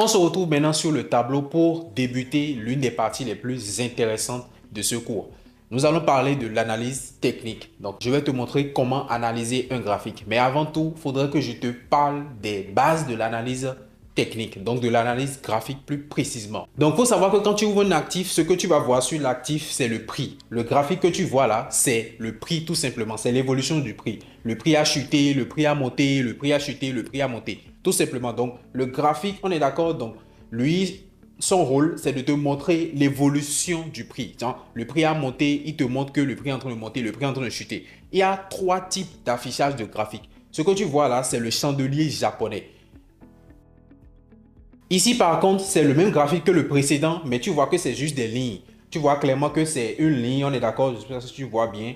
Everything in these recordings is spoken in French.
On se retrouve maintenant sur le tableau pour débuter l'une des parties les plus intéressantes de ce cours. Nous allons parler de l'analyse technique. Donc, je vais te montrer comment analyser un graphique. Mais avant tout, il faudrait que je te parle des bases de l'analyse technique, donc de l'analyse graphique plus précisément. Donc, il faut savoir que quand tu ouvres un actif, ce que tu vas voir sur l'actif, c'est le prix. Le graphique que tu vois là, c'est le prix tout simplement. C'est l'évolution du prix. Le prix a chuté, le prix a monté, le prix a chuté, le prix a monté. Tout simplement. Donc, le graphique, on est d'accord. Donc, lui, son rôle, c'est de te montrer l'évolution du prix. Le prix a monté, il te montre que le prix est en train de monter, le prix est en train de chuter. Il y a trois types d'affichage de graphique. Ce que tu vois là, c'est le chandelier japonais. Ici, par contre, c'est le même graphique que le précédent, mais tu vois que c'est juste des lignes. Tu vois clairement que c'est une ligne, on est d'accord, je sais pas si tu vois bien.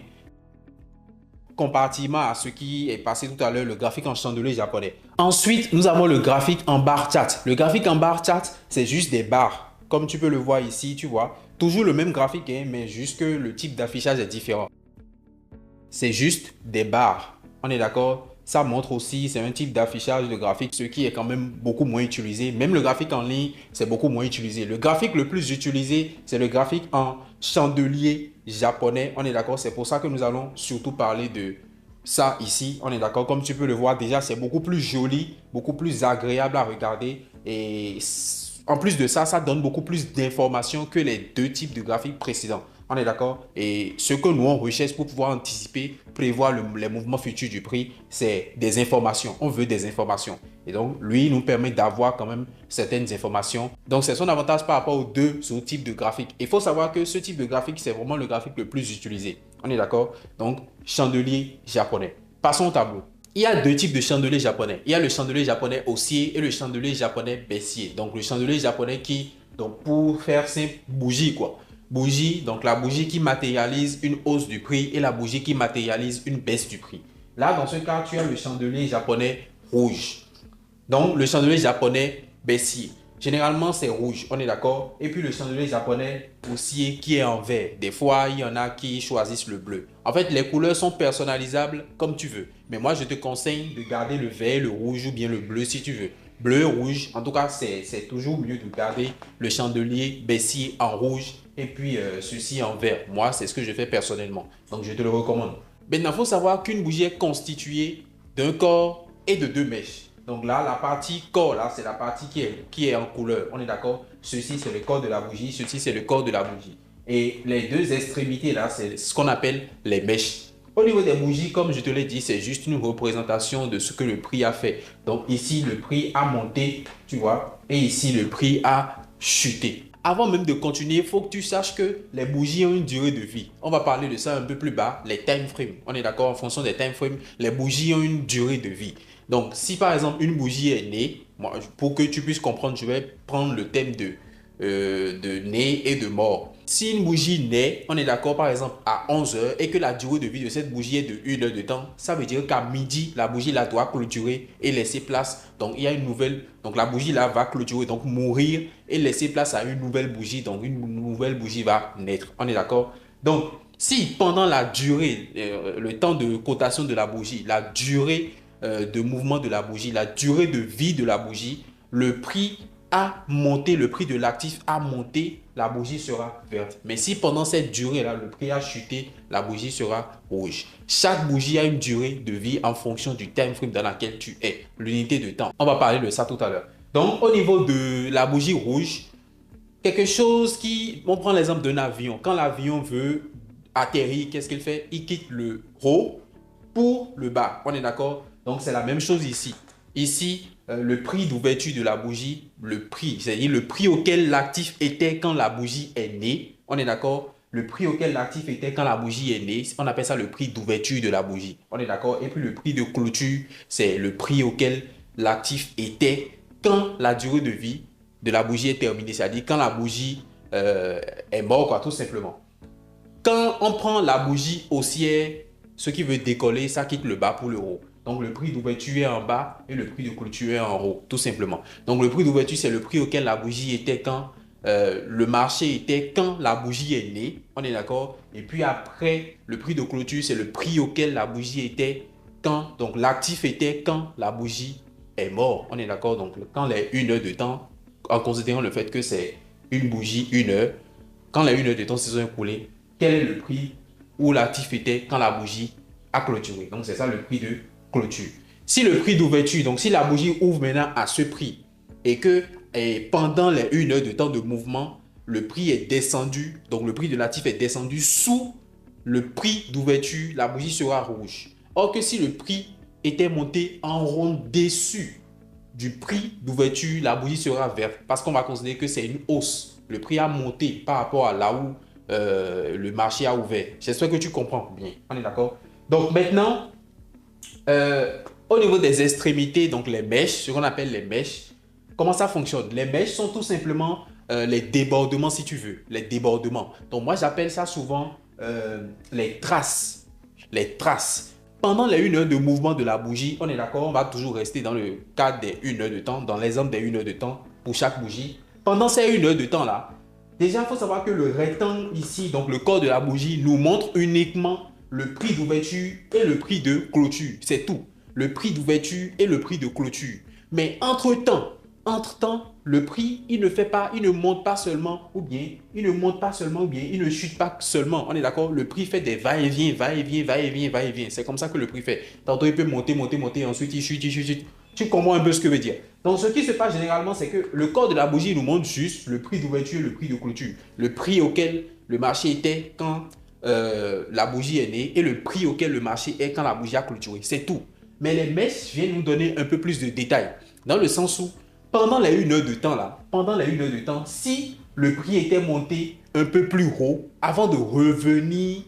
Comparativement à ce qui est passé tout à l'heure, le graphique en chandelier japonais. Ensuite, nous avons le graphique en bar chart. Le graphique en bar chart, c'est juste des barres. Comme tu peux le voir ici, tu vois. Toujours le même graphique, hein, mais juste que le type d'affichage est différent. C'est juste des barres. On est d'accord? Ça montre aussi, c'est un type d'affichage de graphique, ce qui est quand même beaucoup moins utilisé. Même le graphique en ligne, c'est beaucoup moins utilisé. Le graphique le plus utilisé, c'est le graphique en chandelier japonais. On est d'accord? C'est pour ça que nous allons surtout parler de ça ici. On est d'accord? Comme tu peux le voir, déjà, c'est beaucoup plus joli, beaucoup plus agréable à regarder. Et en plus de ça, ça donne beaucoup plus d'informations que les deux types de graphiques précédents. On est d'accord? Et ce que nous, on recherche pour pouvoir anticiper, prévoir les mouvements futurs du prix, c'est des informations. On veut des informations. Et donc, lui, nous permet d'avoir quand même certaines informations. Donc, c'est son avantage par rapport aux deux types de graphiques. Il faut savoir que ce type de graphique, c'est vraiment le graphique le plus utilisé. On est d'accord? Donc, chandelier japonais. Passons au tableau. Il y a deux types de chandeliers japonais. Il y a le chandelier japonais haussier et le chandelier japonais baissier. Donc, le chandelier japonais qui, donc pour faire simple, bougie quoi. Bougie, donc la bougie qui matérialise une hausse du prix et la bougie qui matérialise une baisse du prix. Là, dans ce cas, tu as le chandelier japonais rouge. Donc, le chandelier japonais baissier. Généralement, c'est rouge, on est d'accord. Et puis, le chandelier japonais haussier qui est en vert. Des fois, il y en a qui choisissent le bleu. En fait, les couleurs sont personnalisables comme tu veux. Mais moi, je te conseille de garder le vert, le rouge ou bien le bleu si tu veux. Bleu, rouge, en tout cas, c'est toujours mieux de garder le chandelier baissier en rouge et puis ceci en vert. Moi, c'est ce que je fais personnellement. Donc, je te le recommande. Maintenant, il faut savoir qu'une bougie est constituée d'un corps et de deux mèches. Donc là, la partie corps, là, c'est la partie qui est en couleur. On est d'accord? Ceci, c'est le corps de la bougie. Ceci, c'est le corps de la bougie. Et les deux extrémités, là, c'est ce qu'on appelle les mèches. Au niveau des bougies, comme je te l'ai dit, c'est juste une représentation de ce que le prix a fait. Donc ici, le prix a monté, tu vois, et ici, le prix a chuté. Avant même de continuer, il faut que tu saches que les bougies ont une durée de vie. On va parler de ça un peu plus bas, les time frames. On est d'accord, en fonction des time frames, les bougies ont une durée de vie. Donc, si par exemple une bougie est née, moi, pour que tu puisses comprendre, je vais prendre le thème de née et de mort. Si une bougie naît, on est d'accord par exemple à 11 heures et que la durée de vie de cette bougie est de 1 heure de temps, ça veut dire qu'à midi, la bougie là doit clôturer et laisser place. Donc il y a une nouvelle, donc la bougie là va clôturer, donc mourir et laisser place à une nouvelle bougie. Donc une nouvelle bougie va naître. On est d'accord? Donc si pendant la durée, le temps de cotation de la bougie, la durée de mouvement de la bougie, la durée de vie de la bougie, le prix a monté, le prix de l'actif a monté, la bougie sera verte. Mais si pendant cette durée-là, le prix a chuté, la bougie sera rouge. Chaque bougie a une durée de vie en fonction du time frame dans lequel tu es, l'unité de temps. On va parler de ça tout à l'heure. Donc, au niveau de la bougie rouge, quelque chose qui, on prend l'exemple d'un avion. Quand l'avion veut atterrir, qu'est-ce qu'il fait? Il quitte le haut pour le bas. On est d'accord? Donc, c'est la même chose ici. Ici, le prix d'ouverture de la bougie, le prix, c'est-à-dire le prix auquel l'actif était quand la bougie est née. On est d'accord? Le prix auquel l'actif était quand la bougie est née, on appelle ça le prix d'ouverture de la bougie. On est d'accord? Et puis le prix de clôture, c'est le prix auquel l'actif était quand la durée de vie de la bougie est terminée, c'est-à-dire quand la bougie est morte, quoi, tout simplement. Quand on prend la bougie haussière, ce qui veut décoller, ça quitte le bas pour le haut. Donc le prix d'ouverture est en bas et le prix de clôture est en haut, tout simplement. Donc le prix d'ouverture, c'est le prix auquel la bougie était quand le marché était quand la bougie est née. On est d'accord? Et puis après, le prix de clôture, c'est le prix auquel la bougie était quand, donc l'actif était quand la bougie est mort. On est d'accord? Donc quand les 1 heure de temps en considérant le fait que c'est une bougie 1 heure, quand les 1 heure de temps se sont écoulées, quel est le prix où l'actif était quand la bougie a clôturé. Donc, c'est ça le prix de clôture. Si le prix d'ouverture, donc si la bougie ouvre maintenant à ce prix et que pendant les 1 heure de temps de mouvement, le prix est descendu, donc le prix de l'actif est descendu sous le prix d'ouverture, la bougie sera rouge. Or que si le prix était monté en rond dessus du prix d'ouverture, la bougie sera verte parce qu'on va considérer que c'est une hausse. Le prix a monté par rapport à là où le marché a ouvert. J'espère que tu comprends bien. On est d'accord? Donc maintenant, au niveau des extrémités, donc les mèches, ce qu'on appelle les mèches, comment ça fonctionne? Les mèches sont tout simplement les débordements, si tu veux, les débordements. Donc moi, j'appelle ça souvent les traces. Les traces. Pendant les 1 heure de mouvement de la bougie, on est d'accord, on va toujours rester dans le cadre des 1 heure de temps, dans l'exemple des 1 heure de temps pour chaque bougie. Pendant ces 1 heure de temps-là, déjà, il faut savoir que le rectangle ici, donc le corps de la bougie, nous montre uniquement le prix d'ouverture et le prix de clôture. C'est tout. Le prix d'ouverture et le prix de clôture. Mais entre-temps, le prix, il ne monte pas seulement, ou bien, il ne chute pas seulement. On est d'accord? Le prix fait des va-et-vient, va-et-vient, va-et-vient, va-et-vient. C'est comme ça que le prix fait. Tantôt, il peut monter, ensuite il chute. Tu comprends un peu ce que je veux dire? Donc, ce qui se passe généralement, c'est que le corps de la bougie nous montre juste le prix d'ouverture et le prix de clôture. Le prix auquel le marché était quand la bougie est née et le prix auquel le marché est quand la bougie a clôturé. C'est tout. Mais les mèches viennent nous donner un peu plus de détails. Dans le sens où, pendant les 1 heure de temps là, si le prix était monté un peu plus haut, avant de revenir,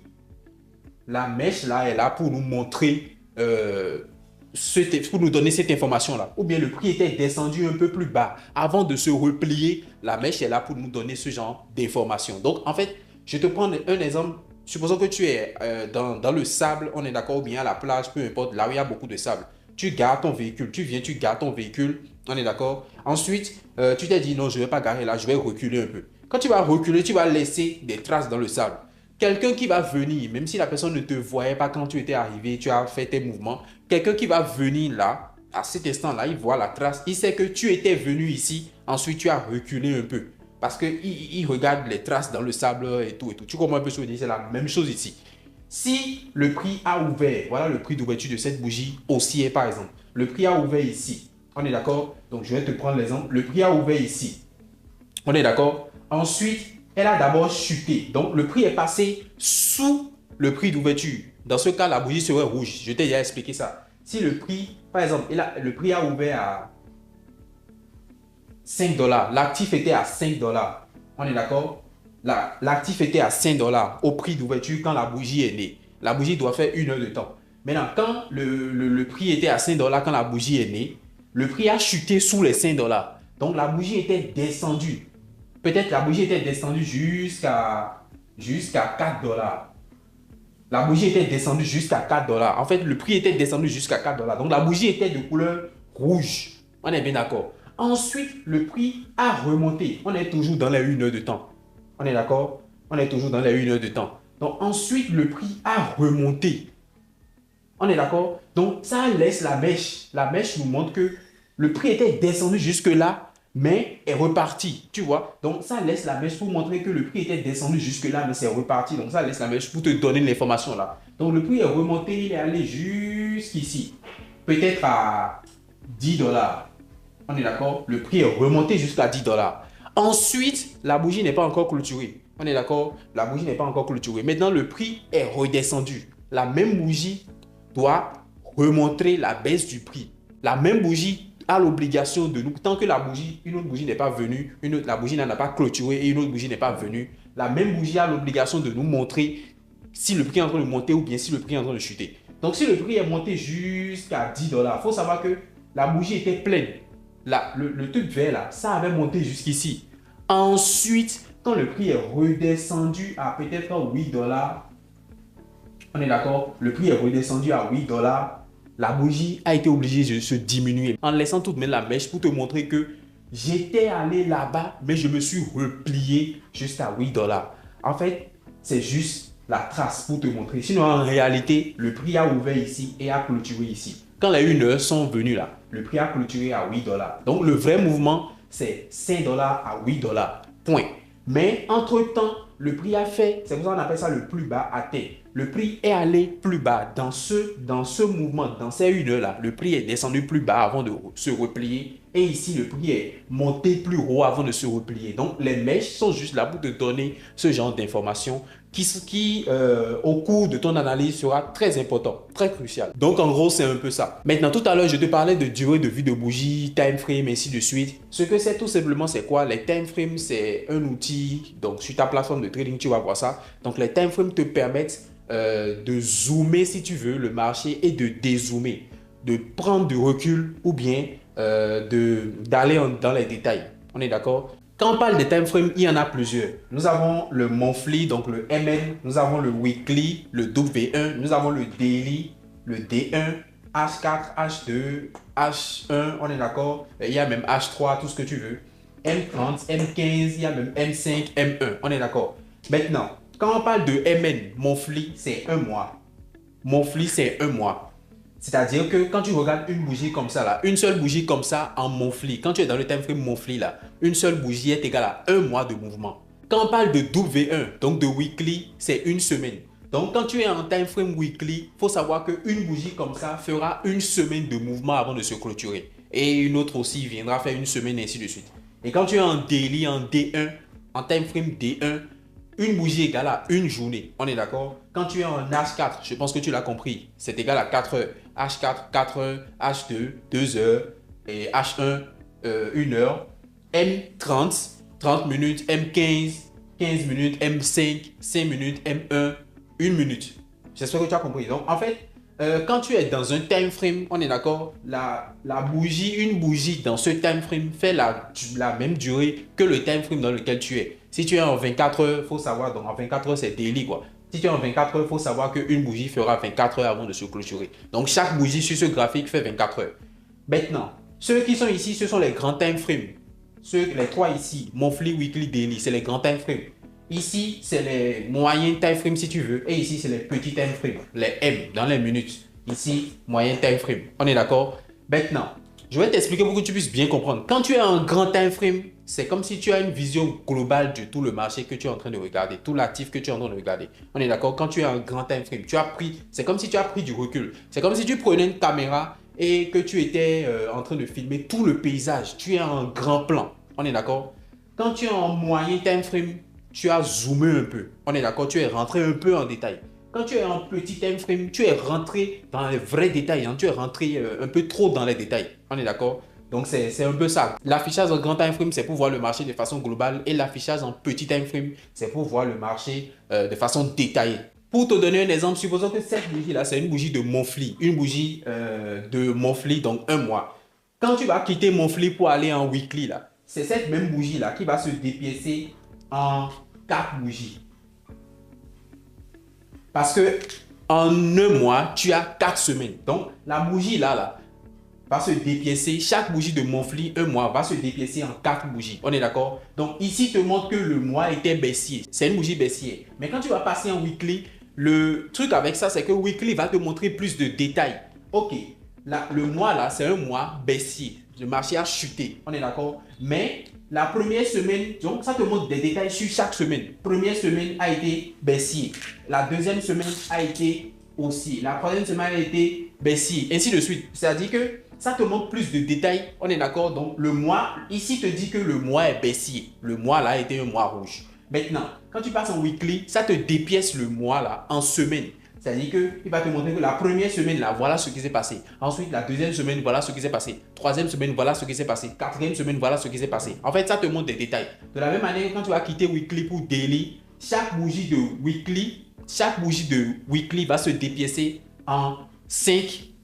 la mèche là est là pour nous montrer, pour nous donner cette information là. Ou bien le prix était descendu un peu plus bas, avant de se replier, la mèche est là pour nous donner ce genre d'information. Donc en fait, je te prends un exemple. Supposons que tu es dans le sable, on est d'accord, ou bien à la plage, peu importe, là où il y a beaucoup de sable. Tu gardes ton véhicule, tu gardes ton véhicule, on est d'accord. Ensuite, tu t'es dit non, je ne vais pas garer là, je vais reculer un peu. Quand tu vas reculer, tu vas laisser des traces dans le sable. Quelqu'un qui va venir, même si la personne ne te voyait pas quand tu étais arrivé, tu as fait tes mouvements, quelqu'un qui va venir là, à cet instant-là, il voit la trace, il sait que tu étais venu ici, ensuite tu as reculé un peu. Parce qu'il regarde les traces dans le sable et tout et tout. Tu comprends un peu ce que je dis? C'est la même chose ici. Si le prix a ouvert, voilà le prix d'ouverture de cette bougie haussière par exemple. Le prix a ouvert ici. On est d'accord? Donc je vais te prendre l'exemple. Le prix a ouvert ici. On est d'accord? Ensuite, elle a d'abord chuté. Donc le prix est passé sous le prix d'ouverture. Dans ce cas, la bougie serait rouge. Je t'ai déjà expliqué ça. Si le prix, par exemple, le prix a ouvert à 5 $. L'actif était à 5 $. On est d'accord? L'actif était à 5 $ au prix d'ouverture quand la bougie est née. La bougie doit faire 1 heure de temps. Maintenant, quand le prix était à 5 $ quand la bougie est née, le prix a chuté sous les 5 $. Donc, la bougie était descendue. Peut-être la bougie était descendue jusqu'à 4 $. La bougie était descendue jusqu'à 4 $. En fait, le prix était descendu jusqu'à 4 $. Donc, la bougie était de couleur rouge. On est bien d'accord? Ensuite, le prix a remonté. On est toujours dans les 1 heure de temps. On est d'accord? On est toujours dans les 1 heure de temps. Donc, ensuite, le prix a remonté. On est d'accord? Donc, ça laisse la mèche. La mèche nous montre que le prix était descendu jusque-là, mais est reparti. Tu vois? Donc, ça laisse la mèche pour montrer que le prix était descendu jusque-là, mais c'est reparti. Donc, ça laisse la mèche pour te donner l'information là. Donc, le prix est remonté. Il est allé jusqu'ici. Peut-être à 10 $. On est d'accord? Le prix est remonté jusqu'à 10 $. Ensuite, la bougie n'est pas encore clôturée. On est d'accord? La bougie n'est pas encore clôturée. Maintenant, le prix est redescendu. La même bougie doit remontrer la baisse du prix. La même bougie a l'obligation de nous, tant que une autre bougie n'est pas venue, la bougie n'a pas clôturé et une autre bougie n'est pas venue, la même bougie a l'obligation de nous montrer si le prix est en train de monter ou bien si le prix est en train de chuter. Donc, si le prix est monté jusqu'à 10 $, il faut savoir que la bougie était pleine. Là, le truc vert là, ça avait monté jusqu'ici. Ensuite, quand le prix est redescendu à peut-être 8 $, on est d'accord? Le prix est redescendu à 8 $. La bougie a été obligée de se diminuer en laissant tout de même la mèche pour te montrer que j'étais allé là-bas, mais je me suis replié jusqu'à 8 $. En fait, c'est juste la trace pour te montrer. Sinon, en réalité, le prix a ouvert ici et a clôturé ici. Quand les 1 heure sont venues là, le prix a clôturé à 8 $. Donc, le vrai mouvement, c'est 5 dollars à 8 dollars. Point. Mais entre-temps, le prix a fait, c'est pour ça qu'on appelle ça le plus bas à terre. Le prix est allé plus bas dans ce mouvement, dans ces 1 heure-là. Le prix est descendu plus bas avant de se replier. Et ici, le prix est monté plus haut avant de se replier. Donc, les mèches sont juste là pour te donner ce genre d'informations qui au cours de ton analyse, sera très important, très crucial. Donc, en gros, c'est un peu ça. Maintenant, tout à l'heure, je te parlais de durée de vie de bougie, time frame, ainsi de suite. Ce que c'est tout simplement, c'est quoi? Les time frames, c'est un outil. Donc, sur ta plateforme de trading, tu vas voir ça. Donc, les time frames te permettent de zoomer, si tu veux, le marché et de dézoomer, de prendre du recul ou bien d'aller dans les détails. On est d'accord? Quand on parle de time frame, il y en a plusieurs. Nous avons le monthly, donc le MN, nous avons le weekly, le W1, nous avons le daily, le D1, H4, H2, H1, on est d'accord? Il y a même H3, tout ce que tu veux. M30, M15, il y a même M5, M1, on est d'accord? Maintenant, quand on parle de MN, monthly, c'est un mois. Monthly, c'est un mois. C'est-à-dire que quand tu regardes une bougie comme ça, là, une seule bougie comme ça en monthly, quand tu es dans le time frame monthly, là, une seule bougie est égale à un mois de mouvement. Quand on parle de W1, donc de weekly, c'est une semaine. Donc quand tu es en time frame weekly, il faut savoir qu'une bougie comme ça fera une semaine de mouvement avant de se clôturer. Et une autre aussi viendra faire une semaine, et ainsi de suite. Et quand tu es en daily, en D1, en time frame D1, une bougie égale à une journée. On est d'accord? Quand tu es en H4, je pense que tu l'as compris, c'est égal à 4 heures. H4, 4 heures. H2, 2 heures. Et H1, 1 heure. M30, 30 minutes. M15, 15 minutes. M5, 5 minutes. M1, 1 minute. J'espère que tu as compris. Donc, en fait, quand tu es dans un time frame, on est d'accord, une bougie dans ce time frame fait la même durée que le time frame dans lequel tu es. Si tu es en 24 heures, il faut savoir, donc en 24 heures, c'est daily quoi. Si tu es en 24 heures, il faut savoir qu'une bougie fera 24 heures avant de se clôturer. Donc, chaque bougie sur ce graphique fait 24 heures. Maintenant, ceux qui sont ici, ce sont les grands time frames. Les trois ici, monthly, weekly, daily, c'est les grands time frames. Ici, c'est les moyens time frame si tu veux. Et ici, c'est les petits time frame, les M dans les minutes. Ici, moyen time frame. On est d'accord? Maintenant, je vais t'expliquer pour que tu puisses bien comprendre. Quand tu es en grand time frame, c'est comme si tu as une vision globale de tout le marché que tu es en train de regarder, tout l'actif que tu es en train de regarder. On est d'accord? Quand tu es en grand time frame, c'est comme si tu as pris du recul. C'est comme si tu prenais une caméra et que tu étais en train de filmer tout le paysage. Tu es en grand plan. On est d'accord? Quand tu es en moyen time frame, tu as zoomé un peu. On est d'accord? Tu es rentré un peu en détail. Quand tu es en petit time frame, tu es rentré dans les vrais détails. Tu es rentré un peu trop dans les détails. On est d'accord? Donc, c'est un peu ça. L'affichage en grand time frame, c'est pour voir le marché de façon globale. Et l'affichage en petit time frame, c'est pour voir le marché de façon détaillée. Pour te donner un exemple, supposons que cette bougie-là, c'est une bougie de monthly. Une bougie de monthly, donc un mois. Quand tu vas quitter monthly pour aller en weekly, là, c'est cette même bougie-là qui va se dépiécer en 4 bougies. Parce que en un mois, tu as 4 semaines. Donc, la bougie là, va se dépiécer. Chaque bougie de monthly, un mois, va se dépiécer en 4 bougies. On est d'accord? Donc, ici, te montre que le mois était baissier. C'est une bougie baissière. Mais quand tu vas passer en weekly, le truc avec ça, c'est que weekly va te montrer plus de détails. Ok, là, le mois là, c'est un mois baissier. Le marché a chuté. On est d'accord? Mais la première semaine, donc ça te montre des détails sur chaque semaine. Première semaine a été baissier. La deuxième semaine a été haussier. La troisième semaine a été baissier. Ainsi de suite. C'est-à-dire que ça te montre plus de détails. On est d'accord? Donc le mois, ici te dit que le mois est baissier. Le mois là a été un mois rouge. Maintenant, quand tu passes en weekly, ça te dépièce le mois là en semaine. C'est-à-dire qu'il va te montrer que la première semaine, là, voilà ce qui s'est passé. Ensuite, la deuxième semaine, voilà ce qui s'est passé. Troisième semaine, voilà ce qui s'est passé. Quatrième semaine, voilà ce qui s'est passé. En fait, ça te montre des détails. De la même manière, quand tu vas quitter weekly pour daily, chaque bougie de weekly va se dépiécer en 5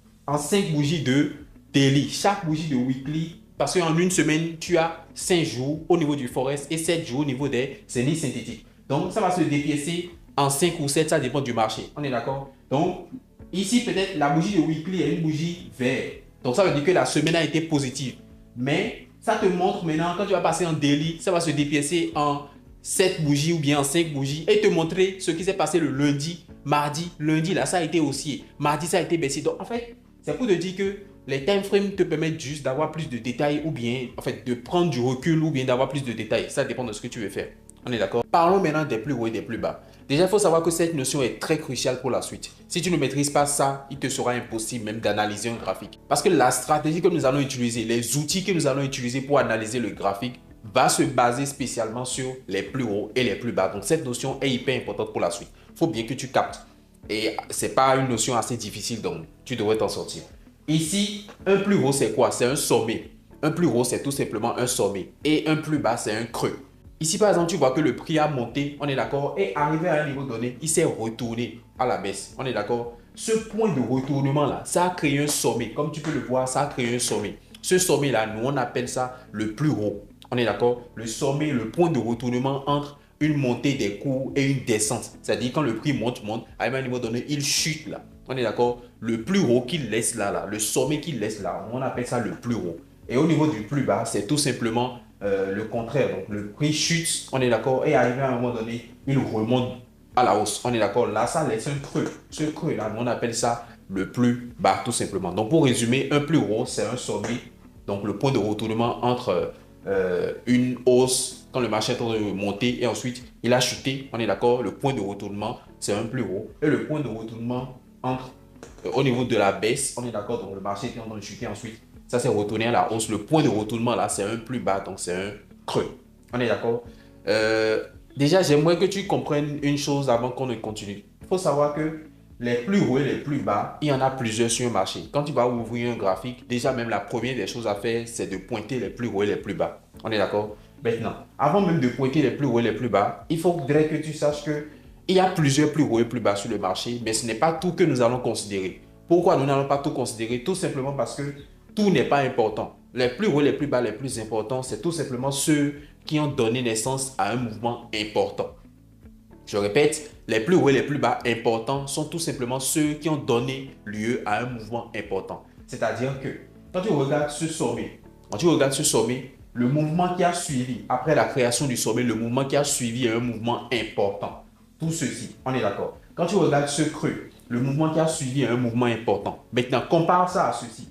bougies de daily. Chaque bougie de weekly, parce qu'en une semaine, tu as 5 jours au niveau du forex et 7 jours au niveau des zéniths synthétiques. Donc, ça va se dépiécer en 5 ou 7, ça dépend du marché. On est d'accord? Donc, ici, peut-être, la bougie de weekly est une bougie verte. Donc, ça veut dire que la semaine a été positive. Mais, ça te montre maintenant, quand tu vas passer en daily, ça va se dépiécer en 7 bougies ou bien en 5 bougies et te montrer ce qui s'est passé le lundi, mardi. Lundi, là, ça a été haussier. Mardi, ça a été baissier. Donc, en fait, c'est pour te dire que les time frames te permettent juste d'avoir plus de détails ou bien, en fait, de prendre du recul ou bien d'avoir plus de détails. Ça dépend de ce que tu veux faire. On est d'accord? Parlons maintenant des plus hauts et des plus bas. Déjà, il faut savoir que cette notion est très cruciale pour la suite. Si tu ne maîtrises pas ça, il te sera impossible même d'analyser un graphique. Parce que la stratégie que nous allons utiliser, les outils que nous allons utiliser pour analyser le graphique, va se baser spécialement sur les plus hauts et les plus bas. Donc, cette notion est hyper importante pour la suite. Il faut bien que tu captes. Et ce n'est pas une notion assez difficile, donc tu devrais t'en sortir. Ici, un plus haut, c'est quoi? C'est un sommet. Un plus haut, c'est tout simplement un sommet. Et un plus bas, c'est un creux. Ici, par exemple, tu vois que le prix a monté, on est d'accord, et arrivé à un niveau donné, il s'est retourné à la baisse. On est d'accord? Ce point de retournement-là, ça a créé un sommet. Comme tu peux le voir, ça a créé un sommet. Ce sommet-là, nous, on appelle ça le plus haut. On est d'accord? Le sommet, le point de retournement entre une montée des cours et une descente. C'est-à-dire quand le prix monte, arrivé à un niveau donné, il chute là. On est d'accord? Le plus haut qu'il laisse là, le sommet qu'il laisse là, on appelle ça le plus haut. Et au niveau du plus bas, c'est tout simplement le contraire. Donc le prix chute, on est d'accord, et arrivé à un moment donné, il remonte à la hausse. On est d'accord? Là, ça laisse un creux. Ce creux là, on appelle ça le plus bas tout simplement. Donc pour résumer, un plus haut, c'est un sommet. Donc le point de retournement entre une hausse quand le marché est en train de monter et ensuite il a chuté, on est d'accord, le point de retournement c'est un plus haut et le point de retournement entre au niveau de la baisse, on est d'accord, donc le marché est en train de chuter, ensuite ça s'est retourné à la hausse, le point de retournement là c'est un plus bas, donc c'est un creux, on est d'accord. Déjà j'aimerais que tu comprennes une chose avant qu'on ne continue. Il faut savoir que les plus hauts et les plus bas, il y en a plusieurs sur un marché. Quand tu vas ouvrir un graphique, déjà même la première des choses à faire, c'est de pointer les plus hauts et les plus bas. On est d'accord? Maintenant, avant même de pointer les plus hauts et les plus bas, il faudrait que tu saches que il y a plusieurs plus hauts et plus bas sur le marché, mais ce n'est pas tout que nous allons considérer. Pourquoi nous n'allons pas tout considérer? Tout simplement parce que tout n'est pas important. Les plus hauts et les plus bas les plus importants, c'est tout simplement ceux qui ont donné naissance à un mouvement important. Je répète, les plus hauts et les plus bas importants sont tout simplement ceux qui ont donné lieu à un mouvement important. C'est-à-dire que quand tu regardes ce sommet, le mouvement qui a suivi, après la création du sommet, le mouvement qui a suivi est un mouvement important. Tout ceci, on est d'accord. Quand tu regardes ce creux, le mouvement qui a suivi est un mouvement important. Maintenant, compare ça à ceci.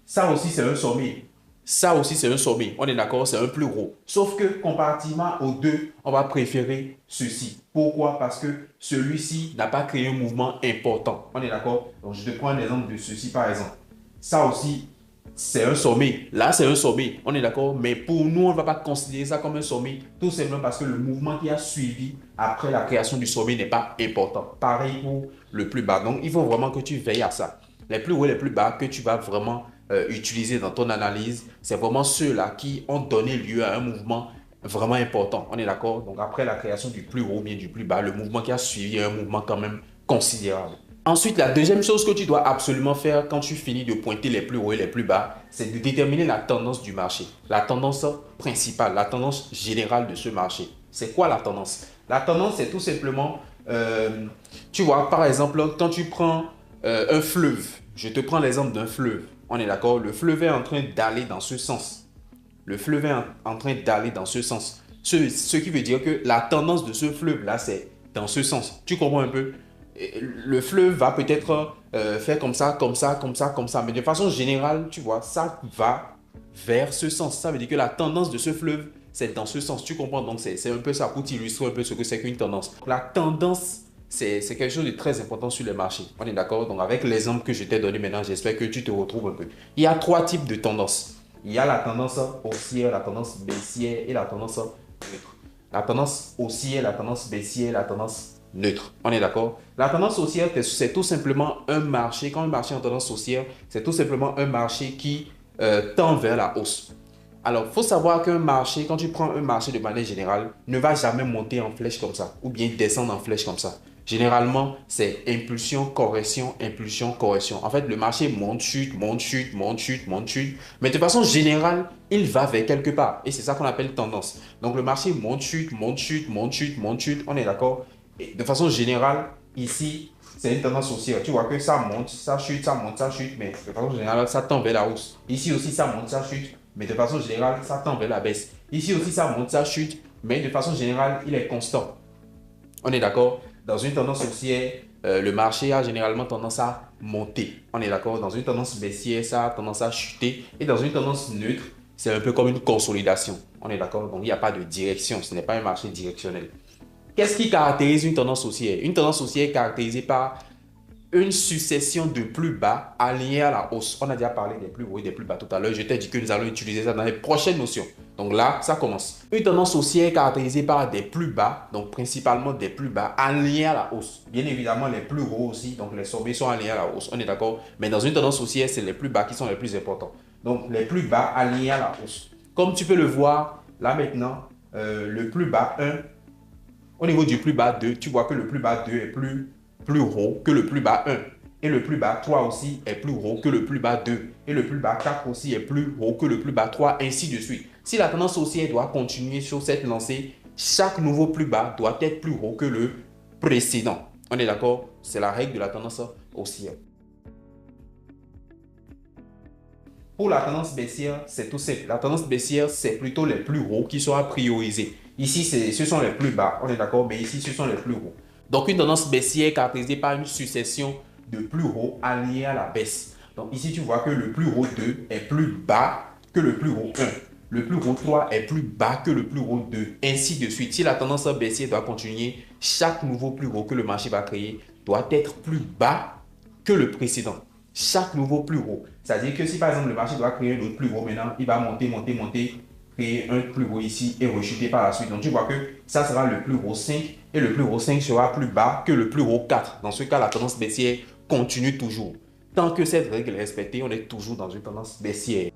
Ça aussi, c'est un sommet. Ça aussi, c'est un sommet. On est d'accord, c'est un plus gros. Sauf que comparativement aux deux, on va préférer ceci. Pourquoi? Parce que celui-ci n'a pas créé un mouvement important. On est d'accord? Donc, je te prends l'exemple de ceci, par exemple. Ça aussi, c'est un sommet. Là, c'est un sommet. On est d'accord? Mais pour nous, on ne va pas considérer ça comme un sommet. Tout simplement parce que le mouvement qui a suivi après la création du sommet n'est pas important. Pareil pour le plus bas. Donc, il faut vraiment que tu veilles à ça. Les plus hauts et les plus bas que tu vas vraiment utilisés dans ton analyse, c'est vraiment ceux-là qui ont donné lieu à un mouvement vraiment important. On est d'accord? Donc après la création du plus haut ou bien du plus bas, le mouvement qui a suivi est un mouvement quand même considérable. Ensuite, la deuxième chose que tu dois absolument faire quand tu finis de pointer les plus hauts et les plus bas, c'est de déterminer la tendance du marché. La tendance principale, la tendance générale de ce marché. C'est quoi la tendance? La tendance, c'est tout simplement, tu vois, par exemple, quand tu prends un fleuve, je te prends l'exemple d'un fleuve. On est d'accord? Le fleuve est en train d'aller dans ce sens. Le fleuve est en train d'aller dans ce sens. Ce qui veut dire que la tendance de ce fleuve-là, c'est dans ce sens. Tu comprends un peu? Le fleuve va peut-être faire comme ça, comme ça, comme ça, comme ça. Mais de façon générale, tu vois, ça va vers ce sens. Ça veut dire que la tendance de ce fleuve, c'est dans ce sens. Tu comprends? Donc, c'est un peu ça pour t'illustrer un peu ce que c'est qu'une tendance. La tendance, c'est quelque chose de très important sur le marché. On est d'accord? Donc, avec l'exemple que je t'ai donné maintenant, j'espère que tu te retrouves un peu. Il y a trois types de tendances. Il y a la tendance haussière, la tendance baissière et la tendance neutre. La tendance haussière, la tendance baissière, la tendance neutre. On est d'accord? La tendance haussière, c'est tout simplement un marché. Quand un marché est en tendance haussière, c'est tout simplement un marché qui tend vers la hausse. Alors, il faut savoir qu'un marché, quand tu prends un marché de manière générale, ne va jamais monter en flèche comme ça ou bien descendre en flèche comme ça. Généralement, c'est impulsion, correction, impulsion, correction. En fait, le marché monte, chute, monte, chute, monte, chute, monte, chute. Mais de façon générale, il va vers quelque part. Et c'est ça qu'on appelle tendance. Donc, le marché monte, chute, monte, chute, monte, chute, monte, chute. On est d'accord? Et de façon générale, ici, c'est une tendance haussière. Tu vois que ça monte, ça chute, ça monte, ça chute. Mais de façon générale, ça tend vers la hausse. Ici aussi, ça monte, ça chute. Mais de façon générale, ça tend vers la baisse. Ici aussi, ça monte, ça chute. Mais de façon générale, il est constant. On est d'accord? Dans une tendance haussière, le marché a généralement tendance à monter. On est d'accord? Dans une tendance baissière, ça a tendance à chuter. Et dans une tendance neutre, c'est un peu comme une consolidation. On est d'accord? Donc, il n'y a pas de direction. Ce n'est pas un marché directionnel. Qu'est-ce qui caractérise une tendance haussière? Une tendance haussière est caractérisée par une succession de plus bas alignés à la hausse. On a déjà parlé des plus hauts et des plus bas tout à l'heure. Je t'ai dit que nous allons utiliser ça dans les prochaines notions. Donc là, ça commence. Une tendance haussière est caractérisée par des plus bas, donc principalement des plus bas alignés à la hausse. Bien évidemment, les plus hauts aussi, donc les sommets sont alignés à la hausse. On est d'accord? Mais dans une tendance haussière, c'est les plus bas qui sont les plus importants. Donc les plus bas alignés à la hausse. Comme tu peux le voir, là maintenant, le plus bas 1, au niveau du plus bas 2, tu vois que le plus bas 2 est plus haut que le plus bas 1. Et le plus bas 3 aussi est plus haut que le plus bas 2. Et le plus bas 4 aussi est plus haut que le plus bas 3, ainsi de suite. Si la tendance haussière doit continuer sur cette lancée, chaque nouveau plus bas doit être plus haut que le précédent. On est d'accord? C'est la règle de la tendance haussière. Pour la tendance baissière, c'est tout simple. La tendance baissière, c'est plutôt les plus hauts qui sont à prioriser. Ici, ce sont les plus bas, on est d'accord, mais ici, ce sont les plus hauts. Donc, une tendance baissière est caractérisée par une succession de plus hauts alignés à la baisse. Donc, ici, tu vois que le plus haut 2 est plus bas que le plus haut 1. Le plus haut 3 est plus bas que le plus haut 2, ainsi de suite. Si la tendance baissière doit continuer, chaque nouveau plus haut que le marché va créer doit être plus bas que le précédent. Chaque nouveau plus haut. C'est-à-dire que si par exemple le marché doit créer un autre plus haut maintenant, il va monter, créer un plus haut ici et rechuter par la suite. Donc tu vois que ça sera le plus haut 5 et le plus haut 5 sera plus bas que le plus haut 4. Dans ce cas, la tendance baissière continue toujours. Tant que cette règle est respectée, on est toujours dans une tendance baissière.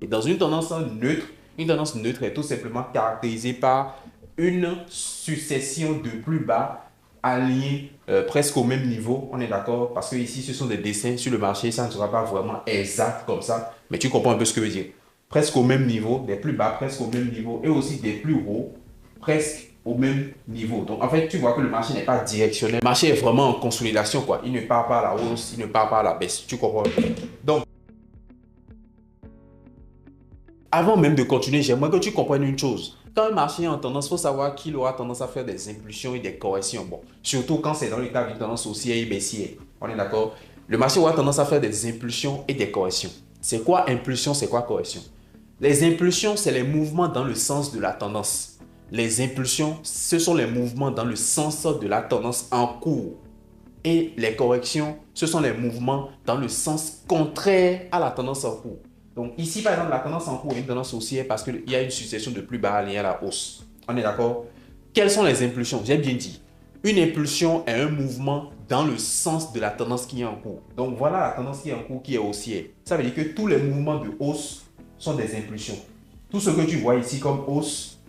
Et dans une tendance neutre est tout simplement caractérisée par une succession de plus bas alignés presque au même niveau, on est d'accord? Parce que ici, ce sont des dessins sur le marché, ça ne sera pas vraiment exact comme ça, mais tu comprends un peu ce que je veux dire. Presque au même niveau, des plus bas presque au même niveau, et aussi des plus hauts presque au même niveau. Donc, en fait, tu vois que le marché n'est pas directionnel. Le marché est vraiment en consolidation, quoi. Il ne part pas à la hausse, il ne part pas à la baisse. Tu comprends? Donc, avant même de continuer, j'aimerais que tu comprennes une chose. Quand un marché est en tendance, il faut savoir qu'il aura tendance à faire des impulsions et des corrections. Bon, surtout quand c'est dans le cas d'une tendance haussière et baissière. On est d'accord? Le marché aura tendance à faire des impulsions et des corrections. C'est quoi impulsion, c'est quoi correction? Les impulsions, c'est les mouvements dans le sens de la tendance. Les impulsions, ce sont les mouvements dans le sens de la tendance en cours. Et les corrections, ce sont les mouvements dans le sens contraire à la tendance en cours. Donc ici, par exemple, la tendance en cours est une tendance haussière parce qu'il y a une succession de plus bas alignés à la hausse. On est d'accord? Quelles sont les impulsions? J'ai bien dit. Une impulsion est un mouvement dans le sens de la tendance qui est en cours. Donc voilà la tendance qui est en cours qui est haussière. Ça veut dire que tous les mouvements de hausse sont des impulsions. Tout ce que tu vois ici comme hausse,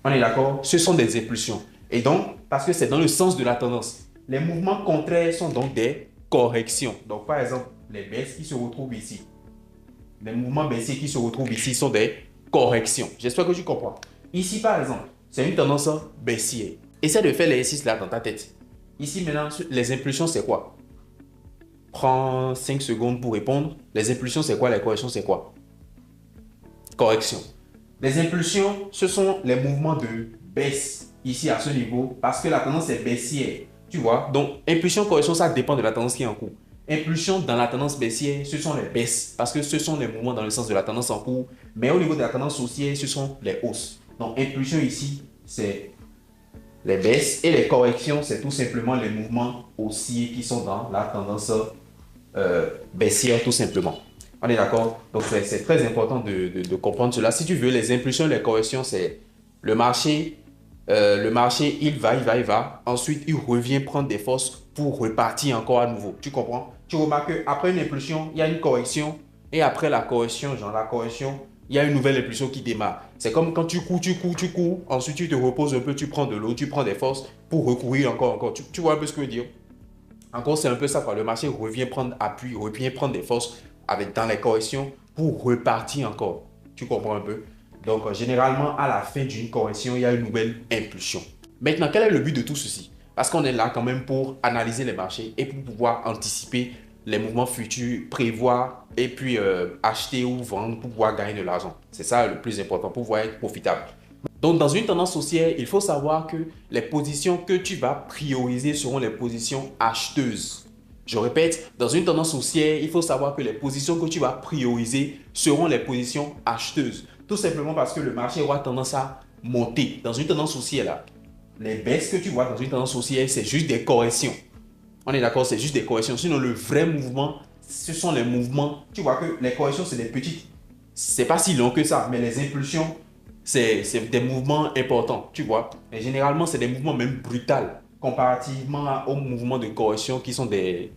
on est d'accord? Ce sont des impulsions. Et donc, parce que c'est dans le sens de la tendance. Les mouvements contraires sont donc des corrections. Donc par exemple, les baisses qui se retrouvent ici. Les mouvements baissiers qui se retrouvent ici sont des corrections. J'espère que tu comprends. Ici, par exemple, c'est une tendance baissière. Essaie de faire l'exercice là dans ta tête. Ici, maintenant, les impulsions, c'est quoi? Prends 5 secondes pour répondre. Les impulsions, c'est quoi? Les corrections, c'est quoi? Correction. Les impulsions, ce sont les mouvements de baisse ici à ce niveau parce que la tendance est baissière. Tu vois? Donc, impulsion, correction, ça dépend de la tendance qui est en cours. Impulsion dans la tendance baissière, ce sont les baisses parce que ce sont les mouvements dans le sens de la tendance en cours. Mais au niveau de la tendance haussière, ce sont les hausses. Donc, impulsion ici, c'est les baisses et les corrections, c'est tout simplement les mouvements haussiers qui sont dans la tendance baissière, tout simplement. On est d'accord? Donc, c'est très important de comprendre cela. Si tu veux, les impulsions et les corrections, c'est le marché, il va. Ensuite, il revient prendre des forces pour repartir encore à nouveau. Tu comprends? Tu remarques qu'après une impulsion, il y a une correction. Et après la correction, il y a une nouvelle impulsion qui démarre. C'est comme quand tu cours. Ensuite, tu te reposes un peu, tu prends de l'eau, tu prends des forces pour recourir encore. Tu vois un peu ce que je veux dire? Encore, c'est un peu ça, quoi. Le marché revient prendre appui, revient prendre des forces dans les corrections pour repartir encore. Tu comprends un peu? Donc, généralement, à la fin d'une correction, il y a une nouvelle impulsion. Maintenant, quel est le but de tout ceci? Parce qu'on est là quand même pour analyser les marchés et pour pouvoir anticiper les mouvements futurs, prévoir et puis acheter ou vendre pour pouvoir gagner de l'argent. C'est ça le plus important, pour pouvoir être profitable. Donc, dans une tendance haussière, il faut savoir que les positions que tu vas prioriser seront les positions acheteuses. Je répète, dans une tendance haussière, il faut savoir que les positions que tu vas prioriser seront les positions acheteuses. Tout simplement parce que le marché aura tendance à monter. Dans une tendance haussière, là, les baisses que tu vois dans une tendance haussière, c'est juste des corrections. On est d'accord, c'est juste des corrections. Sinon, le vrai mouvement, ce sont les mouvements. Tu vois que les corrections, c'est des petites. C'est pas si long que ça, mais les impulsions, c'est des mouvements importants, tu vois. Et généralement, c'est des mouvements même brutaux comparativement aux mouvements de correction qui sont des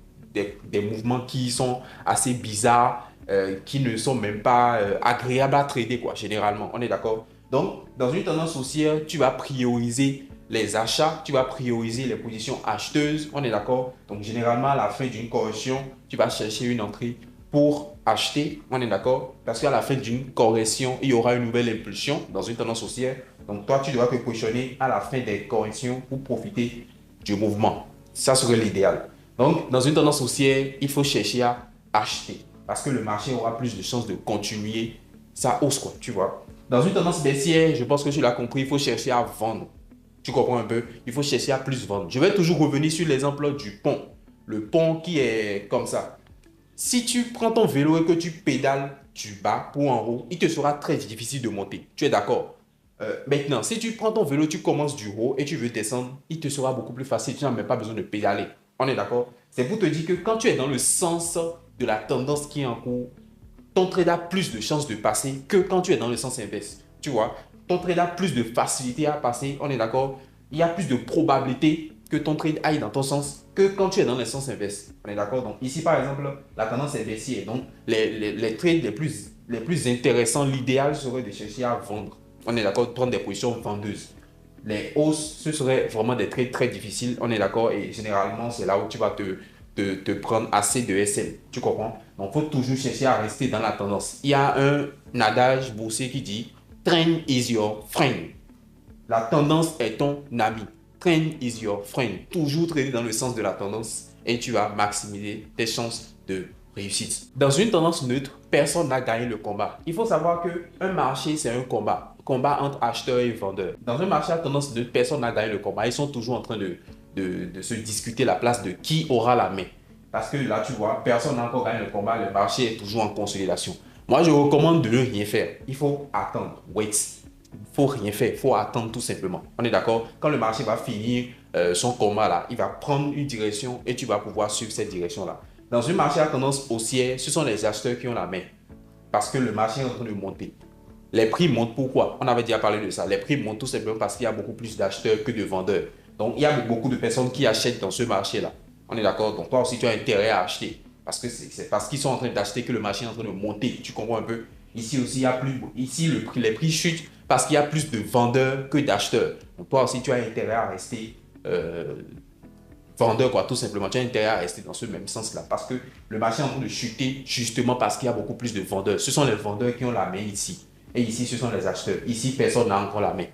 mouvements qui sont assez bizarres, qui ne sont même pas agréables à trader, quoi, généralement. On est d'accord? Donc, dans une tendance haussière, tu vas prioriser les achats, tu vas prioriser les positions acheteuses, on est d'accord? Donc, généralement, à la fin d'une correction, tu vas chercher une entrée pour acheter, on est d'accord? Parce qu'à la fin d'une correction, il y aura une nouvelle impulsion dans une tendance haussière. Donc, toi, tu dois te positionner à la fin des corrections pour profiter du mouvement. Ça serait l'idéal. Donc, dans une tendance haussière, il faut chercher à acheter parce que le marché aura plus de chances de continuer sa hausse, quoi, tu vois. Dans une tendance baissière, je pense que tu l'as compris, il faut chercher à vendre. Tu comprends un peu? Il faut chercher à plus vendre. Je vais toujours revenir sur l'exemple du pont. Le pont qui est comme ça. Si tu prends ton vélo et que tu pédales du bas pour en haut, il te sera très difficile de monter. Tu es d'accord? Maintenant, si tu prends ton vélo, tu commences du haut et tu veux descendre, il te sera beaucoup plus facile. Tu n'as même pas besoin de pédaler. On est d'accord? C'est pour te dire que quand tu es dans le sens de la tendance qui est en cours, ton trade a plus de chances de passer que quand tu es dans le sens inverse. Tu vois, ton trade a plus de facilité à passer, on est d'accord? Il y a plus de probabilité que ton trade aille dans ton sens que quand tu es dans le sens inverse. On est d'accord? Donc ici, par exemple, la tendance est baissière. Donc les trades les plus intéressants, l'idéal serait de chercher à vendre. On est d'accord? De prendre des positions vendeuses. Les hausses, ce serait vraiment des trades très difficiles, on est d'accord? Et généralement, c'est là où tu vas te prendre assez de SL. Tu comprends? Donc, il faut toujours chercher à rester dans la tendance. Il y a un adage boursier qui dit Trend is your friend. La tendance est ton ami. Trend is your friend. Toujours trader dans le sens de la tendance et tu vas maximiser tes chances de réussite. Dans une tendance neutre, personne n'a gagné le combat. Il faut savoir qu'un marché, c'est un combat. Combat entre acheteurs et vendeurs. Dans un marché à tendance neutre, personne n'a gagné le combat. Ils sont toujours en train de se discuter la place de qui aura la main. Parce que là, tu vois, personne n'a encore gagné le combat. Le marché est toujours en consolidation. Moi, je recommande de ne rien faire. Il faut attendre. Wait. Il ne faut rien faire. Il faut attendre tout simplement. On est d'accord? Quand le marché va finir son combat là, il va prendre une direction et tu vas pouvoir suivre cette direction là. Dans un marché à tendance haussière, ce sont les acheteurs qui ont la main. Parce que le marché est en train de monter. Les prix montent pourquoi? On avait déjà parlé de ça. Les prix montent tout simplement parce qu'il y a beaucoup plus d'acheteurs que de vendeurs. Donc, il y a beaucoup de personnes qui achètent dans ce marché-là. On est d'accord? Donc, toi aussi, tu as intérêt à acheter. Parce que c'est parce qu'ils sont en train d'acheter que le marché est en train de monter. Tu comprends un peu? Ici aussi, il y a plus, ici les prix chutent parce qu'il y a plus de vendeurs que d'acheteurs. Donc, toi aussi, tu as intérêt à rester vendeur, quoi, tout simplement. Tu as intérêt à rester dans ce même sens-là. Parce que le marché est en train de chuter justement parce qu'il y a beaucoup plus de vendeurs. Ce sont les vendeurs qui ont la main ici. Et ici, ce sont les acheteurs. Ici, personne n'a encore la main.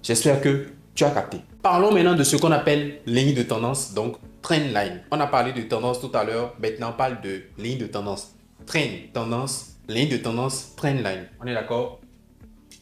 J'espère que tu as capté. Parlons maintenant de ce qu'on appelle ligne de tendance, donc trend line. On a parlé de tendance tout à l'heure. Maintenant, on parle de ligne de tendance. Trend, tendance, ligne de tendance, trend line. On est d'accord?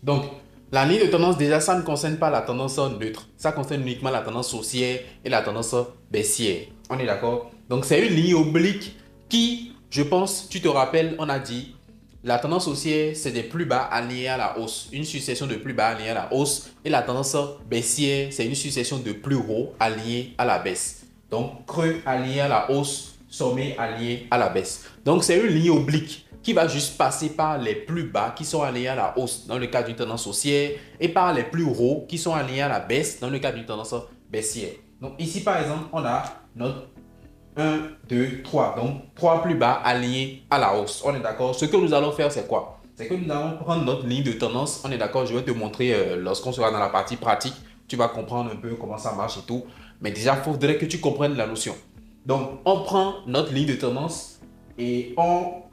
Donc, la ligne de tendance, déjà, ça ne concerne pas la tendance neutre. Ça concerne uniquement la tendance haussière et la tendance baissière. On est d'accord? Donc, c'est une ligne oblique qui, je pense, tu te rappelles, on a dit, la tendance haussière, c'est des plus bas alignés à la hausse. Une succession de plus bas alignés à la hausse. Et la tendance baissière, c'est une succession de plus hauts alignés à la baisse. Donc, creux aligné à la hausse, sommet aligné à la baisse. Donc, c'est une ligne oblique qui va juste passer par les plus bas qui sont alignés à la hausse dans le cas d'une tendance haussière et par les plus hauts qui sont alignés à la baisse dans le cas d'une tendance baissière. Donc ici par exemple, on a notre 1, 2, 3. Donc 3 plus bas alignés à la hausse. On est d'accord? Ce que nous allons faire, c'est quoi? C'est que nous allons prendre notre ligne de tendance. On est d'accord? Je vais te montrer lorsqu'on sera dans la partie pratique. Tu vas comprendre un peu comment ça marche et tout. Mais déjà, il faudrait que tu comprennes la notion. Donc, on prend notre ligne de tendance et on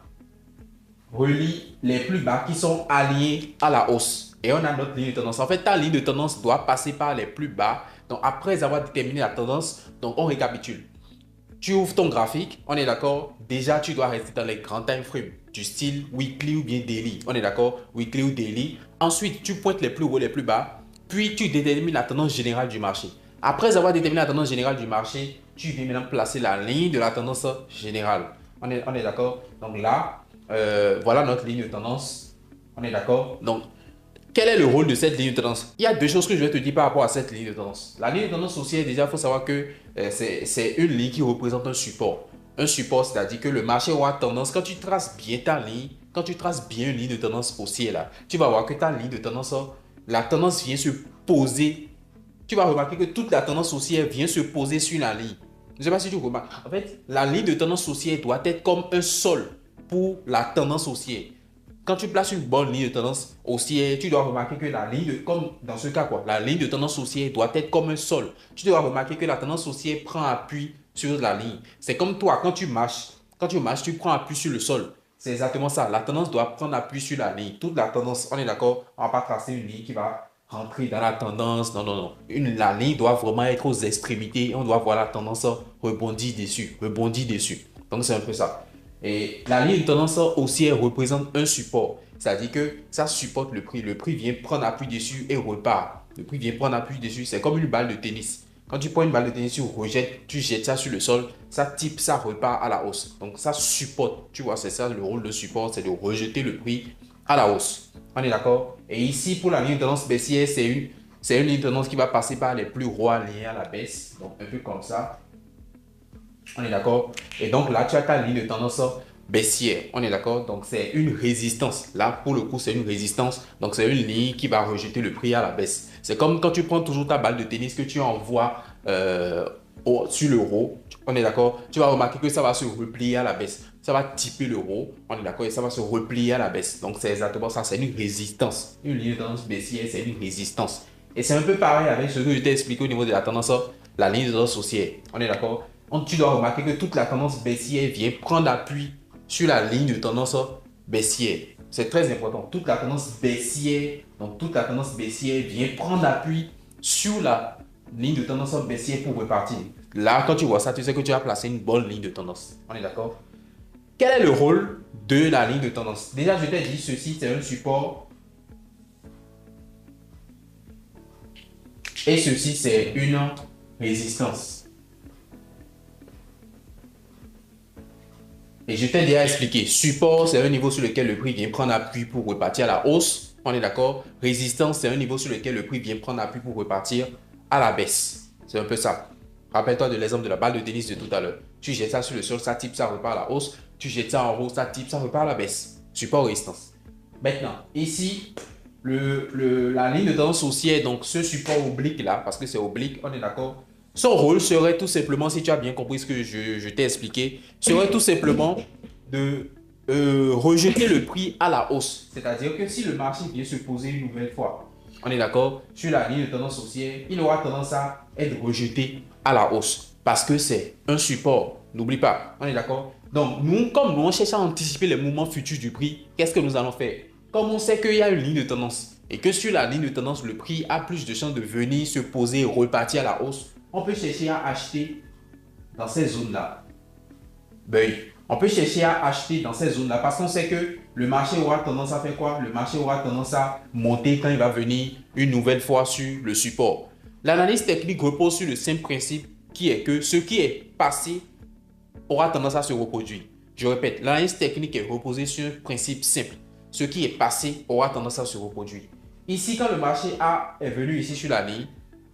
relie les plus bas qui sont alignés à la hausse. Et on a notre ligne de tendance. En fait, ta ligne de tendance doit passer par les plus bas. Donc, après avoir déterminé la tendance, donc on récapitule. Tu ouvres ton graphique, on est d'accord? Déjà, tu dois rester dans les grands time frames du style weekly ou bien daily. On est d'accord? Weekly ou daily. Ensuite, tu pointes les plus hauts, les plus bas. puis tu détermines la tendance générale du marché. Après avoir déterminé la tendance générale du marché, tu viens maintenant placer la ligne de la tendance générale. On est d'accord? Donc là, voilà notre ligne de tendance. On est d'accord? Donc, quel est le rôle de cette ligne de tendance? Il y a deux choses que je vais te dire par rapport à cette ligne de tendance. La ligne de tendance haussière, déjà, il faut savoir que c'est une ligne qui représente un support. Un support, c'est-à-dire que le marché aura tendance, quand tu traces bien ta ligne, quand tu traces bien une ligne de tendance haussière, là, tu vas voir que ta ligne de tendance, la tendance vient se poser. Tu vas remarquer que toute la tendance haussière vient se poser sur la ligne. Je ne sais pas si tu remarques. En fait, la ligne de tendance haussière doit être comme un sol pour la tendance haussière. Quand tu places une bonne ligne de tendance haussière, tu dois remarquer que la ligne de, comme dans ce cas quoi, la ligne de tendance haussière doit être comme un sol. Tu dois remarquer que la tendance haussière prend appui sur la ligne. C'est comme toi, quand tu marches, tu prends appui sur le sol. C'est exactement ça. La tendance doit prendre appui sur la ligne. Toute la tendance, on est d'accord, on ne va pas tracer une ligne qui va rentrer dans la tendance. Non, non, non. La ligne doit vraiment être aux extrémités. On doit voir la tendance rebondir dessus. Rebondir dessus. Donc, c'est un peu ça. Et la ligne de tendance haussière représente un support. C'est-à-dire que ça supporte le prix. Le prix vient prendre appui dessus et repart. Le prix vient prendre appui dessus. C'est comme une balle de tennis. Quand tu prends une balle de tennis, tu jettes ça sur le sol, ça type, ça repart à la hausse. Donc ça supporte. Tu vois, c'est ça le rôle de support, c'est de rejeter le prix à la hausse. On est d'accord? Et ici, pour la ligne de tendance baissière, c'est une ligne de tendance qui va passer par les plus hauts alignés à la baisse. Donc un peu comme ça. On est d'accord? Et donc là, tu as ta ligne de tendance baissière. On est d'accord? Donc c'est une résistance. Là, pour le coup, c'est une résistance. Donc c'est une ligne qui va rejeter le prix à la baisse. C'est comme quand tu prends toujours ta balle de tennis que tu envoies sur l'euro. On est d'accord? Tu vas remarquer que ça va se replier à la baisse. Ça va typer l'euro. On est d'accord? Et ça va se replier à la baisse. Donc c'est exactement ça. C'est une résistance. Une ligne de tendance baissière, c'est une résistance. Et c'est un peu pareil avec ce que je t'ai expliqué au niveau de la tendance, la ligne de tendance haussière. On est d'accord? Donc, tu dois remarquer que toute la tendance baissière vient prendre appui sur la ligne de tendance baissière. C'est très important. Toute la tendance baissière, donc toute la tendance baissière vient prendre appui sur la ligne de tendance baissière pour repartir. Là, quand tu vois ça, tu sais que tu as placé une bonne ligne de tendance. On est d'accord? Quel est le rôle de la ligne de tendance? Déjà, je t'ai dit, ceci, c'est un support. Et ceci, c'est une résistance. Et je t'ai déjà expliqué, support, c'est un niveau sur lequel le prix vient prendre appui pour repartir à la hausse. On est d'accord? Résistance, c'est un niveau sur lequel le prix vient prendre appui pour repartir à la baisse. C'est un peu ça. Rappelle-toi de l'exemple de la balle de tennis de tout à l'heure. Tu jettes ça sur le sol, ça type, ça repart à la hausse. Tu jettes ça en haut, ça type, ça repart à la baisse. Support, résistance. Maintenant, ici, la ligne de tendance haussière, donc ce support oblique là, parce que c'est oblique, on est d'accord? Son rôle serait tout simplement, si tu as bien compris ce que je t'ai expliqué, serait tout simplement de rejeter le prix à la hausse. C'est-à-dire que si le marché vient se poser une nouvelle fois, on est d'accord, sur la ligne de tendance haussière, il aura tendance à être rejeté à la hausse. Parce que c'est un support. N'oublie pas, on est d'accord? Donc, comme nous, on cherche à anticiper les mouvements futurs du prix, qu'est-ce que nous allons faire? Comme on sait qu'il y a une ligne de tendance et que sur la ligne de tendance, le prix a plus de chances de venir se poser et repartir à la hausse, on peut chercher à acheter dans ces zones-là. Ben, on peut chercher à acheter dans ces zones-là parce qu'on sait que le marché aura tendance à faire quoi? Le marché aura tendance à monter quand il va venir une nouvelle fois sur le support. L'analyse technique repose sur le simple principe qui est que ce qui est passé aura tendance à se reproduire. Je répète, l'analyse technique est reposée sur un principe simple. Ce qui est passé aura tendance à se reproduire. Ici, quand le marché est venu ici sur la ligne,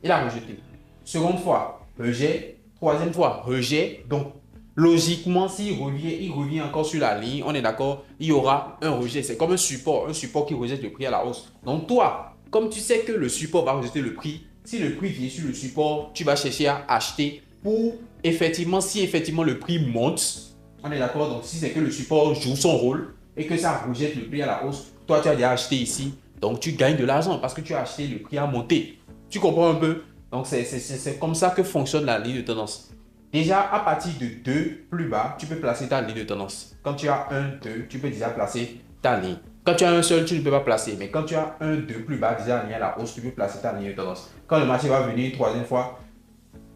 il a rejeté. Seconde fois, rejet. Troisième fois, rejet. Donc, logiquement, s'il revient, il revient encore sur la ligne, on est d'accord, il y aura un rejet. C'est comme un support qui rejette le prix à la hausse. Donc, toi, comme tu sais que le support va rejeter le prix, si le prix vient sur le support, tu vas chercher à acheter pour effectivement, si effectivement le prix monte, on est d'accord, donc si c'est que le support joue son rôle et que ça rejette le prix à la hausse, toi, tu as déjà acheté ici. Donc, tu gagnes de l'argent parce que tu as acheté, le prix à monter. Tu comprends un peu? Donc, c'est comme ça que fonctionne la ligne de tendance. Déjà, à partir de 2 plus bas, tu peux placer ta ligne de tendance. Quand tu as 1, 2, tu peux déjà placer ta ligne. Quand tu as un seul, tu ne peux pas placer. Mais quand tu as 1, 2 plus bas, déjà aligné à la hausse, tu peux placer ta ligne de tendance. Quand le marché va venir une troisième fois,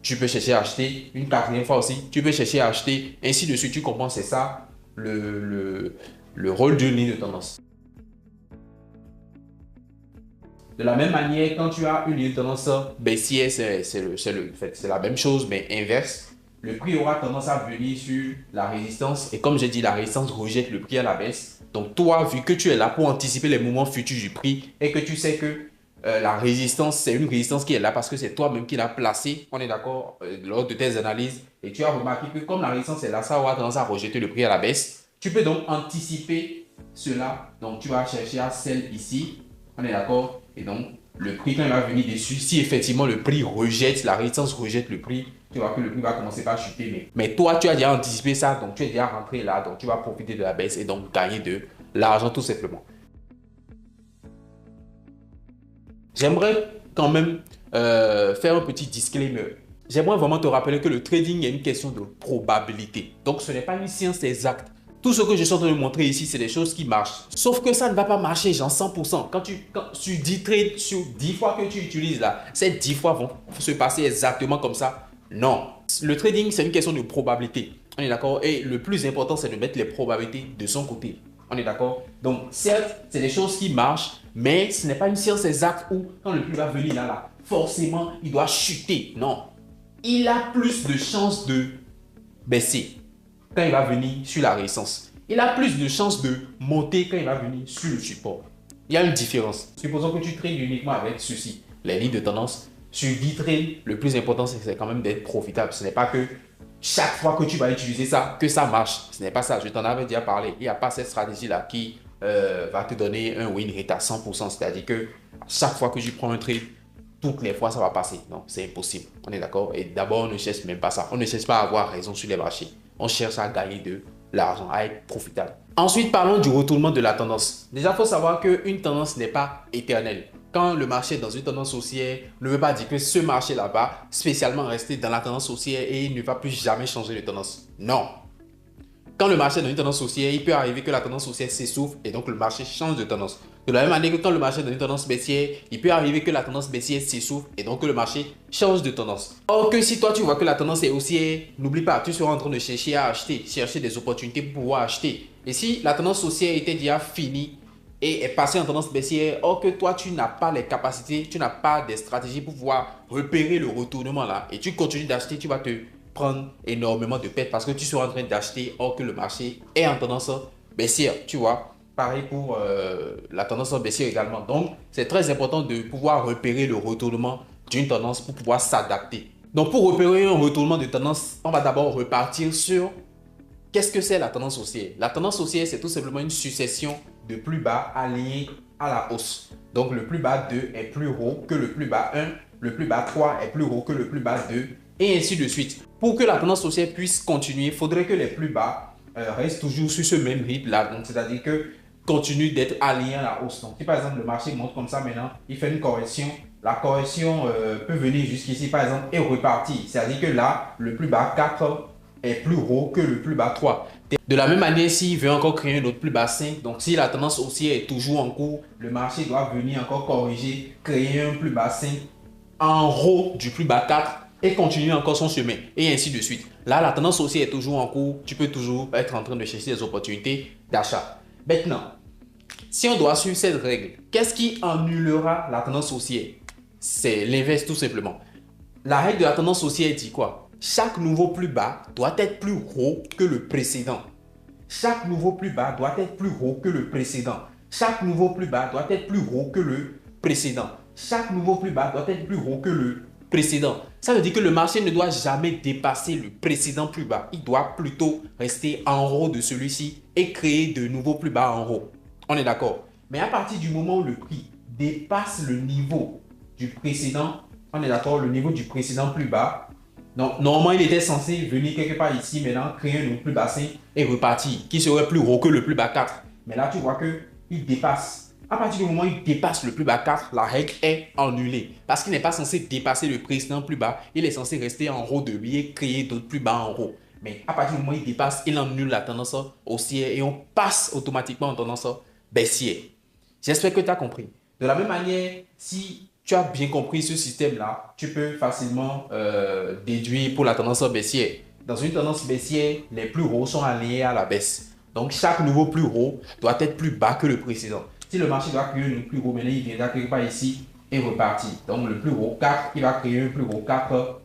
tu peux chercher à acheter. Une quatrième fois aussi, tu peux chercher à acheter. Ainsi de suite, tu comprends, c'est ça le rôle d'une ligne de tendance. De la même manière, quand tu as une tendance baissière, c'est la même chose, mais inverse. Le prix aura tendance à venir sur la résistance. Et comme j'ai dit, la résistance rejette le prix à la baisse. Donc toi, vu que tu es là pour anticiper les mouvements futurs du prix et que tu sais que la résistance, c'est une résistance qui est là parce que c'est toi-même qui l'as placée, on est d'accord, lors de tes analyses. Et tu as remarqué que comme la résistance est là, ça aura tendance à rejeter le prix à la baisse. Tu peux donc anticiper cela. Donc tu vas chercher à sell ici. On est d'accord? Et donc, le prix, quand il va venir dessus, si effectivement le prix rejette, la résistance rejette le prix, tu vois que le prix va commencer par chuter. Mais toi, tu as déjà anticipé ça, donc tu es déjà rentré là, donc tu vas profiter de la baisse et donc gagner de l'argent tout simplement. J'aimerais quand même faire un petit disclaimer. J'aimerais vraiment te rappeler que le trading est une question de probabilité. Donc, ce n'est pas une science exacte. Tout ce que je suis en train de montrer ici, c'est des choses qui marchent. Sauf que ça ne va pas marcher, genre 100%. Quand sur 10 trades, sur 10 fois que tu utilises là, ces 10 fois vont se passer exactement comme ça. Non. Le trading, c'est une question de probabilité. On est d'accord? Et le plus important, c'est de mettre les probabilités de son côté. On est d'accord? Donc, certes, c'est des choses qui marchent, mais ce n'est pas une science exacte où, quand le prix va venir là, forcément, il doit chuter. Non. Il a plus de chances de baisser quand il va venir sur la résistance. Il a plus de chances de monter quand il va venir sur le support. Il y a une différence. Supposons que tu trades uniquement avec ceci, les lignes de tendance. Sur 10 trades, le plus important, c'est quand même d'être profitable. Ce n'est pas que chaque fois que tu vas utiliser ça, que ça marche. Ce n'est pas ça. Je t'en avais déjà parlé. Il n'y a pas cette stratégie-là qui va te donner un win rate à 100%. C'est-à-dire que chaque fois que tu prends un trade, toutes les fois, ça va passer. Non, c'est impossible. On est d'accord? Et d'abord, on ne cherche même pas ça. On ne cherche pas à avoir raison sur les marchés. On cherche à gagner de l'argent, à être profitable. Ensuite, parlons du retournement de la tendance. Déjà, il faut savoir qu'une tendance n'est pas éternelle. Quand le marché est dans une tendance haussière, ne veut pas dire que ce marché-là va spécialement rester dans la tendance haussière et il ne va plus jamais changer de tendance. Non. Quand le marché est dans une tendance haussière, il peut arriver que la tendance haussière s'essouffle et donc le marché change de tendance. De la même manière que quand le marché est dans une tendance baissière, il peut arriver que la tendance baissière s'essouffle et donc que le marché change de tendance. Or que si toi tu vois que la tendance est haussière, n'oublie pas, tu seras en train de chercher à acheter, chercher des opportunités pour pouvoir acheter. Et si la tendance haussière était déjà finie et est passée en tendance baissière, or que toi tu n'as pas les capacités, tu n'as pas des stratégies pour pouvoir repérer le retournement là et tu continues d'acheter, tu vas te prendre énormément de pertes parce que tu seras en train d'acheter or que le marché est en tendance baissière, tu vois. Pareil pour la tendance baissière également. Donc, c'est très important de pouvoir repérer le retournement d'une tendance pour pouvoir s'adapter. Donc, pour repérer un retournement de tendance, on va d'abord repartir sur qu'est-ce que c'est la tendance haussière. La tendance haussière, c'est tout simplement une succession de plus bas alignés à la hausse. Donc, le plus bas 2 est plus haut que le plus bas 1, le plus bas 3 est plus haut que le plus bas 2, et ainsi de suite. Pour que la tendance haussière puisse continuer, il faudrait que les plus bas restent toujours sur ce même rythme-là. Donc, c'est-à-dire que continue d'être aligné à la hausse. Donc, si par exemple le marché monte comme ça maintenant, il fait une correction, la correction peut venir jusqu'ici par exemple et repartir. C'est-à-dire que là, le plus bas 4 est plus haut que le plus bas 3. De la même manière, s'il veut encore créer un autre plus bas 5, donc si la tendance haussière est toujours en cours, le marché doit venir encore corriger, créer un plus bas 5 en haut du plus bas 4 et continuer encore son chemin et ainsi de suite. Là, la tendance haussière est toujours en cours, tu peux toujours être en train de chercher des opportunités d'achat. Maintenant, si on doit suivre cette règle, qu'est-ce qui annulera la tendance haussière? C'est l'inverse tout simplement. La règle de la tendance haussière dit quoi? Chaque nouveau plus bas doit être plus haut que le précédent. Chaque nouveau plus bas doit être plus haut que le précédent. Chaque nouveau plus bas doit être plus haut que le précédent. Chaque nouveau plus bas doit être plus haut que le précédent. Ça veut dire que le marché ne doit jamais dépasser le précédent plus bas. Il doit plutôt rester en haut de celui-ci et créer de nouveaux plus bas en haut. On est d'accord. Mais à partir du moment où le prix dépasse le niveau du précédent, on est d'accord, le niveau du précédent plus bas. Donc, normalement, il était censé venir quelque part ici, maintenant, créer un nouveau plus bas 5 et repartir, qui serait plus haut que le plus bas 4. Mais là, tu vois qu'il dépasse. À partir du moment où il dépasse le plus bas 4, la règle est annulée. Parce qu'il n'est pas censé dépasser le précédent plus bas, il est censé rester en haut de lui et créer d'autres plus bas en haut. Mais à partir du moment où il dépasse, il annule la tendance haussière et on passe automatiquement en tendance baissière. J'espère que tu as compris. De la même manière, si tu as bien compris ce système-là, tu peux facilement déduire pour la tendance baissière. Dans une tendance baissière, les plus hauts sont alignés à la baisse. Donc, chaque nouveau plus haut doit être plus bas que le précédent. Si le marché doit créer un plus gros, maintenant il viendra quelque part ici et repartir. Donc le plus gros 4, il va créer un plus gros 4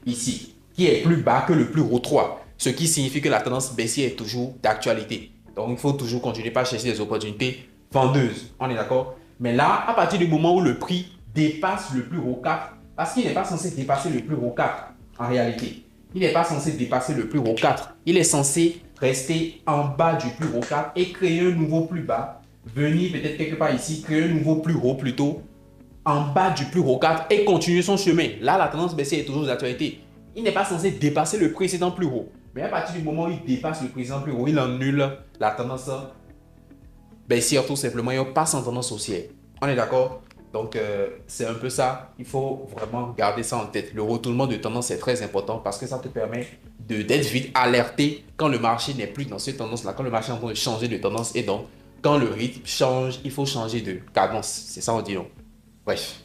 ici, qui est plus bas que le plus gros 3. Ce qui signifie que la tendance baissière est toujours d'actualité. Donc il faut toujours continuer par chercher des opportunités vendeuses. On est d'accord? Mais là, à partir du moment où le prix dépasse le plus gros 4, parce qu'il n'est pas censé dépasser le plus gros 4 en réalité. Il n'est pas censé dépasser le plus gros 4. Il est censé rester en bas du plus gros 4 et créer un nouveau plus bas. Venir peut-être quelque part ici, créer un nouveau plus gros plutôt en bas du plus gros 4 et continuer son chemin. Là, la tendance baissière est toujours d'actualité. Il n'est pas censé dépasser le précédent plus haut. Mais à partir du moment où il dépasse le précédent plus haut, il annule la tendance baissière tout simplement. Il passe en tendance haussière. On est d'accord? Donc, c'est un peu ça. Il faut vraiment garder ça en tête. Le retournement de tendance est très important parce que ça te permet d'être vite alerté quand le marché n'est plus dans cette tendance-là, quand le marché est en train de changer de tendance et donc, quand le rythme change, il faut changer de cadence. C'est ça, on dit non. Bref.